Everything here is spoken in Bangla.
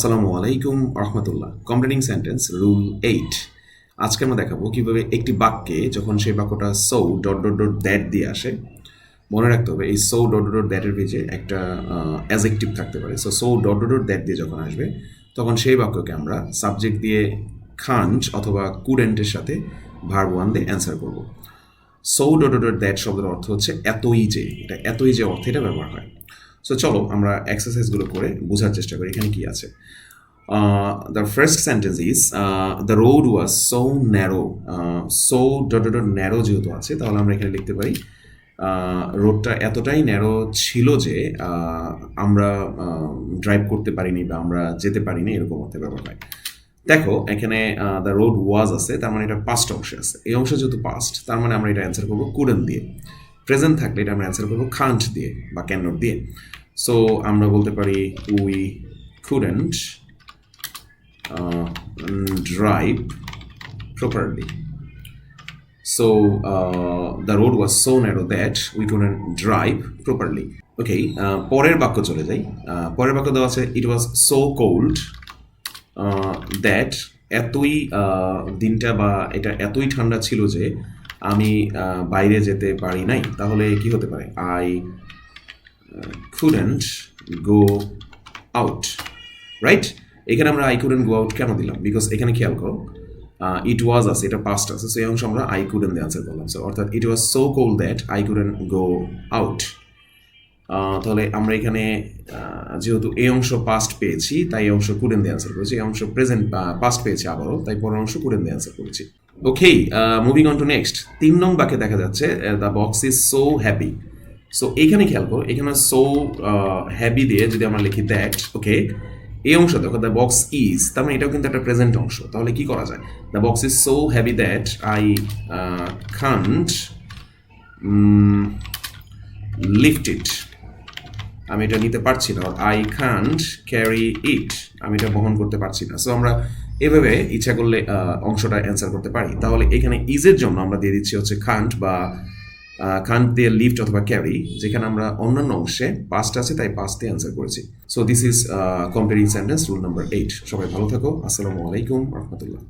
আসসালামু আলাইকুম রহমতুল্লাহ। Completing sentence rule 8। আজকে আমরা দেখাবো কিভাবে একটি বাক্যে যখন সেই বাক্যটা so dot dot dot that দিয়ে আসে, মনে রাখতে হবে এই সো ডট ডট ডট দ্যাটের পেজে একটা অ্যাজেক্টিভ থাকতে পারে। So dot dot dot that দিয়ে যখন আসবে তখন সেই বাক্যকে আমরা সাবজেক্ট দিয়ে খান্ট অথবা কুডেন্টের সাথে ভার্ব ওয়ান দিয়ে অ্যান্সার করব। So dot dot dot that শব্দের অর্থ হচ্ছে এতই যে, এটা এতই যে অর্থে এটা ব্যবহার হয়। সো চলো আমরা এক্সারসাইজগুলো করে বোঝার চেষ্টা করি এখানে কি আছে। The first sentence is the road was so narrow. So dot dot dot narrow যেহেতু আছে তাহলে আমরা এখানে লিখতে পারি রোডটা এতটাই ন্যারো ছিল যে আমরা ড্রাইভ করতে পারিনি বা আমরা যেতে পারিনি, এরকম অর্থে ব্যবহার হয়। দেখো এখানে দ্য রোড ওয়াজ আছে, তার মানে এটা পাস্ট অংশে আছে। এই অংশ যেহেতু পাস্ট তার মানে আমরা এটা অ্যান্সার করবো কুডেন্ট দিয়ে। প্রেজেন্ট থাকলে এটা আমরা অ্যান্সার করবো কান্ট দিয়ে বা ক্যান নট দিয়ে। সো আমরা বলতে পারি we couldn't drive properly. So the road was so narrow that we couldn't drive properly. Okay, পরের বাক্য চলে যাই। পরের বাক্য দেওয়া আছে it was so cold that এতই দিনটা বা এটা এতই ঠান্ডা ছিল যে আমি বাইরে যেতে পারি নাই। তাহলে কি হতে পারে? I couldn't go out, right? এখানে আমরা আই কুডেন্ট গো আউট কেন দিলাম? বিকজ এখানে খেয়াল করো ইট ওয়াজ আছে, এটা পাস্ট আছে, সো এই অংশ আমরা আই কুডেন্ট দিয়ে আনসার করলাম। সো অর্থাৎ it was so cold that I couldn't go out. তাহলে আমরা এখানে যেহেতু এই অংশ পাস্ট পেয়েছি তাই এই অংশ কুডেন্ট দিয়ে আনসার করেছি, এই অংশ প্রেজেন্ট পাস্ট পেয়েছি আবারও, তাই পরের অংশ কুডেন্ট দিয়ে আনসার করেছি। ওকে, মুভিং অন টু নেক্সট। 3 নং বাক্যে দেখা যাচ্ছে the box is so happy. So এইখানে খেয়াল করো, এখানে সো হ্যাপি দিয়ে যদি আমরা লিখি দ্যাট, ওকে, এই অংশ দেখো দ্য বক্স ইজ, তার মানে এটাও কিন্তু একটা প্রেজেন্ট অংশ। তাহলে কি করা যায়? The box is so heavy that I can't lift it. আমি এটা নিতে পারছি না। আই কান্ট ক্যারি ইট, আমি এটা বহন করতে পারছি না। সো আমরা এভাবে ইচ্ছা করলে অংশটা অ্যান্সার করতে পারি। তাহলে এখানে ইজের জন্য আমরা দিয়ে দিচ্ছি হচ্ছে কান্ট বা কান্ট দিয়ে লিফট অথবা ক্যারি, যেখানে আমরা অন্যান্য অংশে পাস্ট আছে তাই পাস্ট দিয়ে অ্যান্সার করেছি। So this is completing sentence rule number 8। সবাই ভালো থাকো। আসসালামু আলাইকুম রহমতুল্লাহ।